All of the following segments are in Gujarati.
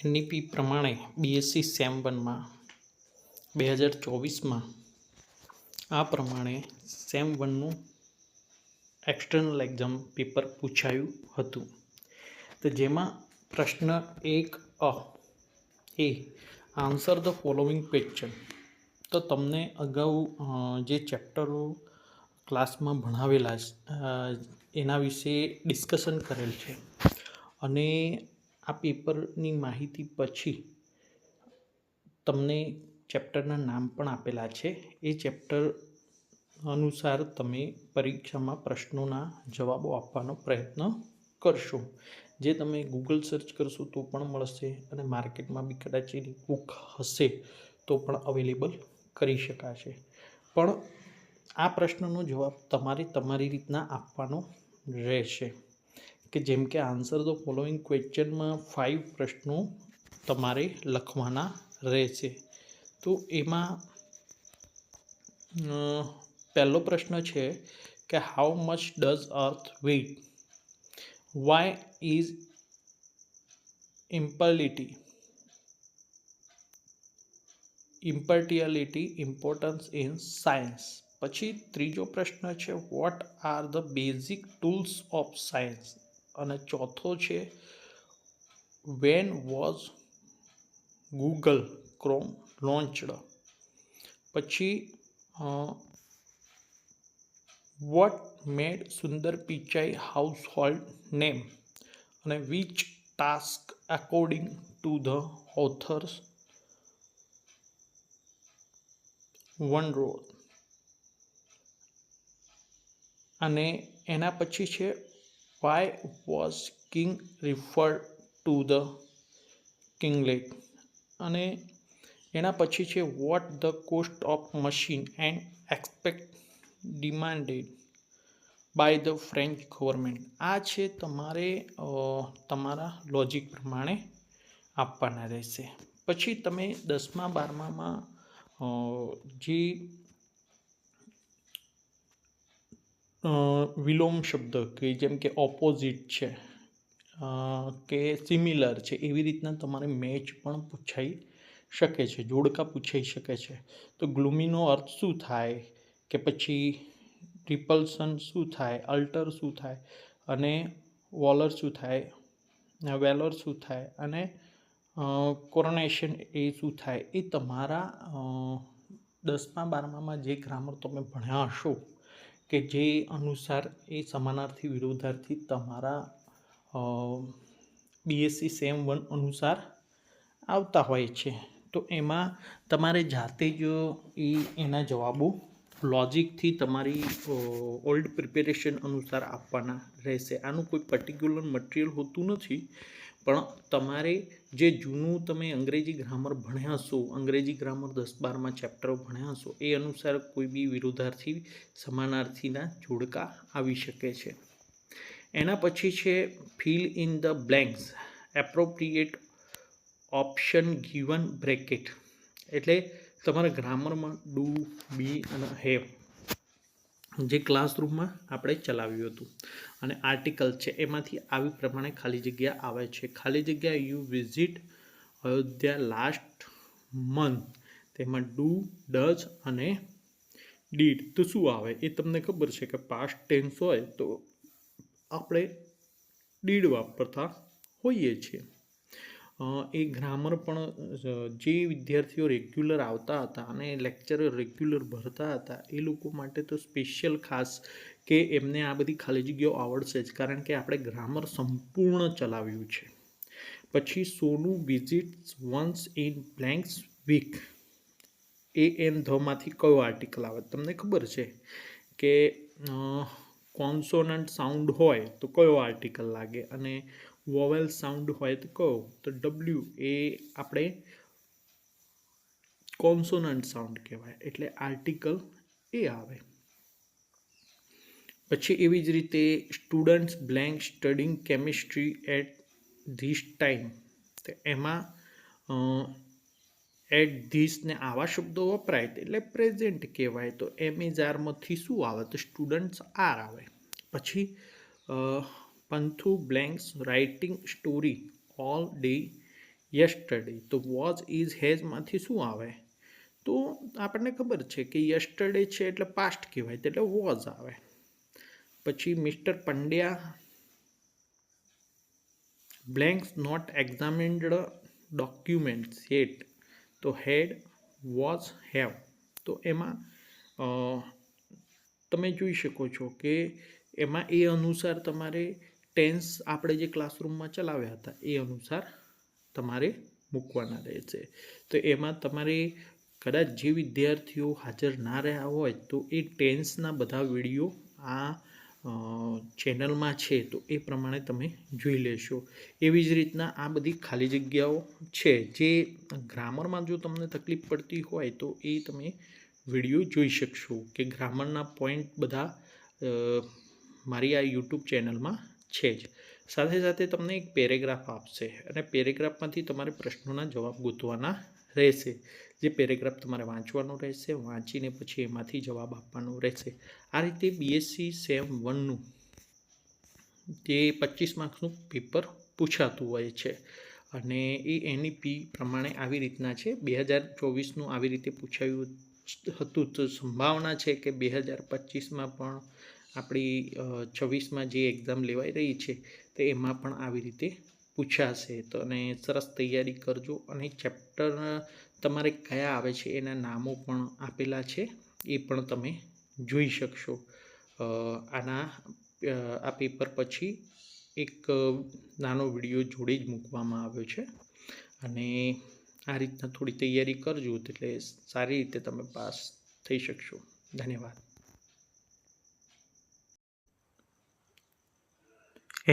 NEP પ્રમાણે BSc સેમ 1માં 2024માં આ પ્રમાણે સેમ 1નું એક્સટર્નલ એક્ઝામ પેપર પૂછાયું હતું. તો જેમાં પ્રશ્ન 1 એ આન્સર ધ ફોલોવિંગ ક્વેશ્ચન. તો તમને અગાઉ જે ચેપ્ટરો ક્લાસમાં ભણાવેલા એના વિશે ડિસ્કશન કરેલ છે અને આ પેપરની માહિતી પછી તમને ચેપ્ટરના નામ પણ આપેલા છે. એ ચેપ્ટર અનુસાર તમે પરીક્ષામાં પ્રશ્નોના જવાબો આપવાનો પ્રયત્ન કરશો. જે તમે ગૂગલ સર્ચ કરશો તો પણ મળશે અને માર્કેટમાં બી કદાચ એની બુક હશે તો પણ અવેલેબલ કરી શકાશે. પણ આ પ્રશ્નનો જવાબ તમારે તમારી રીતના આપવાનો રહેશે. કે જેમ કે આન્સર ધ ફોલોઈંગ ક્વેશ્ચનમાં 5 પ્રશ્નો તમારે લખવાના રહેશે. તો એમાં પહેલો પ્રશ્ન છે કે how much does earth weight? Why is impartiality importance in science? પછી ત્રીજો પ્રશ્ન છે what are the basic tools of science? અને ચોથો છે when was Google Chrome launched? પછી what made Sundar Pichai household name? અને which task according to the authors one role? અને એના પછી છે why was king referred to the kinglet? અને એના પછી છે what the cost of machine and expect demanded by the French government? આ છે તમારે તમારા લોજિક પ્રમાણે આપવાના રહેશે. પછી તમે 10મા 12માં જે વિલોમ શબ્દ કે જેમ કે ઓપોઝિટ છે કે સિમિલર છે એવી રીતના તમારે મેચ પણ પૂછાઈ શકે છે, જોડકા પૂછાઈ શકે છે. તો ગ્લુમીનો અર્થ શું થાય? કે પછી રિપલ્સન શું થાય? અલ્ટર શું થાય? અને વોલર શું થાય? વેલોર શું થાય? અને કોરોનેશન એ શું થાય? એ તમારા 10મા 12માં જે ગ્રામર તમે ભણ્યા હશો કે જે અનુસાર એ સમાનાર્થી વિરોધાર્થી તમારા BSc સેમ 1 અનુસાર આવતા હોય છે. તો એમાં તમારે જાતે જ એના જવાબો લોજિકથી તમારી ઓલ્ડ પ્રિપેરેશન અનુસાર આપવાના રહેશે. આનું કોઈ પર્ટિક્યુલર મટીરિયલ હોતું નથી, પણ તમારે જે જૂનું તમે અંગ્રેજી ગ્રામર ભણ્યા હશો, અંગ્રેજી ગ્રામર 10-12માં ચેપ્ટરો ભણ્યા હશો એ અનુસાર કોઈ બી વિરોધાર્થી સમાનાર્થીના જોડકા આવી શકે છે. એના પછી છે fill in the blanks appropriate option given bracket. એટલે તમારા ગ્રામરમાં ડુ, બી અને હેવ જે ક્લાસરૂમમાં આપણે ચલાવ્યું હતું અને આર્ટિકલ છે એમાંથી આવી પ્રમાણે ખાલી જગ્યા આવે છે. ખાલી જગ્યા you visit Ayodhya last month, તેમાં ડુ, ડઝ અને ડીડ. તો શું આવે એ તમને ખબર છે કે પાસ્ટ ટેન્સ હોય તો આપણે ડીડ વાપરતા હોઈએ છીએ. એ ગ્રામર પણ જે વિદ્યાર્થીઓ રેગ્યુલર આવતા હતા અને લેક્ચર રેગ્યુલર ભરતા હતા એ લોકો માટે તો સ્પેશિયલ ખાસ કે એમને આ બધી ખાલી જગ્યાઓ આવડશે જ, કારણ કે આપણે ગ્રામર સંપૂર્ણ ચલાવ્યું છે. પછી Sonu visits once in blanks week. A an ધમાંથી કયો આર્ટિકલ આવે? તમને ખબર છે કે કોન્સોનન્ટ સાઉન્ડ હોય તો કયો આર્ટિકલ લાગે અને વોવેલ સાઉન્ડ હોય તો કયો? તો ડબલ્યુ એ આપણે કોન્સોનન્ટ સાઉન્ડ કહેવાય એટલે આર્ટિકલ એ આવે. પછી એવી જ રીતે students blank studying chemistry at this time. તો એમાં એટ ધીસ ને આવા શબ્દો વપરાય એટલે પ્રેઝન્ટ કહેવાય. તો એમએઝઆરમાંથી શું આવે? તો સ્ટુડન્ટ્સ આર આવે. પછી પંથુ blanks writing story all day yesterday. તો વોઝ ઇઝ હેઝમાંથી શું આવે? તો આપણને ખબર છે કે યસ્ટરડે છે એટલે પાસ્ટ કહેવાય, એટલે વોઝ આવે. પછી mister Pandya blanks not examined documents yet. તો હેડ, વોઝ, હેવ. તો એમાં તમે જોઈ શકો છો કે એમાં એ અનુસાર તમારે ટેન્સ આપણે જે ક્લાસરૂમમાં ચલાવ્યા હતા એ અનુસાર તમારે મૂકવાના રહેશે. તો એમાં તમારે કદાચ જે વિદ્યાર્થીઓ હાજર ના રહ્યા હોય તો એ ટેન્સના બધા વિડીયો આ ચેનલમાં છે, તો એ પ્રમાણે તમે જોઈ લેશો. એવી જ રીતના આ બધી ખાલી જગ્યાઓ છે જે ગ્રામરમાં જો તમને તકલીફ પડતી હોય તો એ તમે વિડીયો જોઈ શકશો કે ગ્રામરના પોઈન્ટ બધા મારી આ યુટ્યુબ ચેનલમાં છે જ. સાથે સાથે તમને એક પેરેગ્રાફ આપશે અને પેરેગ્રાફમાંથી તમારે પ્રશ્નોના જવાબ ગોતવાના રહેશે. જે પેરેગ્રાફ તમારે વાંચવાનો રહેશે, વાંચીને પછી એમાંથી જવાબ આપવાનો રહેશે. આ રીતે બીએસસી સેમ 1નું જે 25 માર્ક્સનું પેપર પૂછાતું હોય છે અને એ એનઈપી પ્રમાણે આવી રીતના છે. 2024નું આવી રીતે પૂછાયું હતું, તો સંભાવના છે કે 2025માં પણ આપણી 26માં જે એક્ઝામ લેવાઈ રહી છે તો એમાં પણ આવી રીતે પૂછાશે. તો અને સરસ તૈયારી કરજો. અને ચેપ્ટર તમારે કયા આવે છે એના નામો પણ આપેલા છે, એ પણ તમે જોઈ શકશો. આ પેપર પછી એક નાનો વિડીયો જોડે જ મૂકવામાં આવ્યો છે અને આ રીતના થોડી તૈયારી કરજો એટલે સારી રીતે તમે પાસ થઈ શકશો. ધન્યવાદ.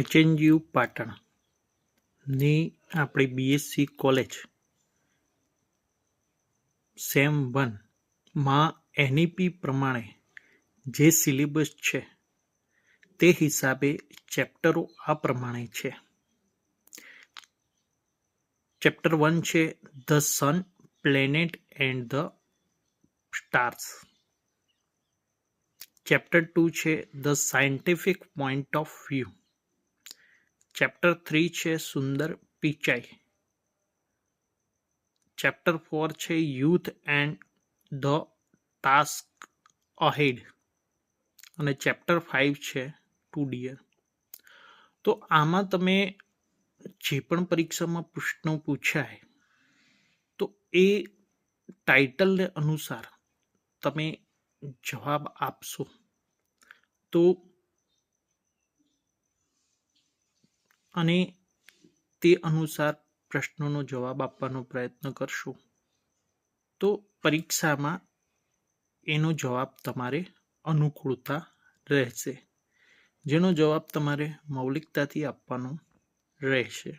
HNGU પાટણની આપણી બીએસસી કોલેજ સેમ 1માં એનઈપી પ્રમાણે જે સિલેબસ છે તે હિસાબે ચેપ્ટરો આ પ્રમાણે છે. ચેપ્ટર 1 છે the sun, planet and the stars. Chapter 2 છે the scientific point of view. Chapter 3 છે સુંદર પિચાઈ. ચેપ્ટર 4 છે youth and the task ahead અને ચેપ્ટર 5 છે ટુ ડિયર. તો આમાં તમે જે પણ પરીક્ષામાં પ્રશ્નો પૂછાય તો એ ટાઇટલને અનુસાર તમે જવાબ આપશો તો અને તે અનુસાર પ્રશ્નોનો જવાબ આપવાનો પ્રયત્ન કરશો તો પરીક્ષામાં એનો જવાબ તમારે અનુકૂળતા રહેશે, જેનો જવાબ તમારે મૌલિકતાથી આપવાનો રહેશે.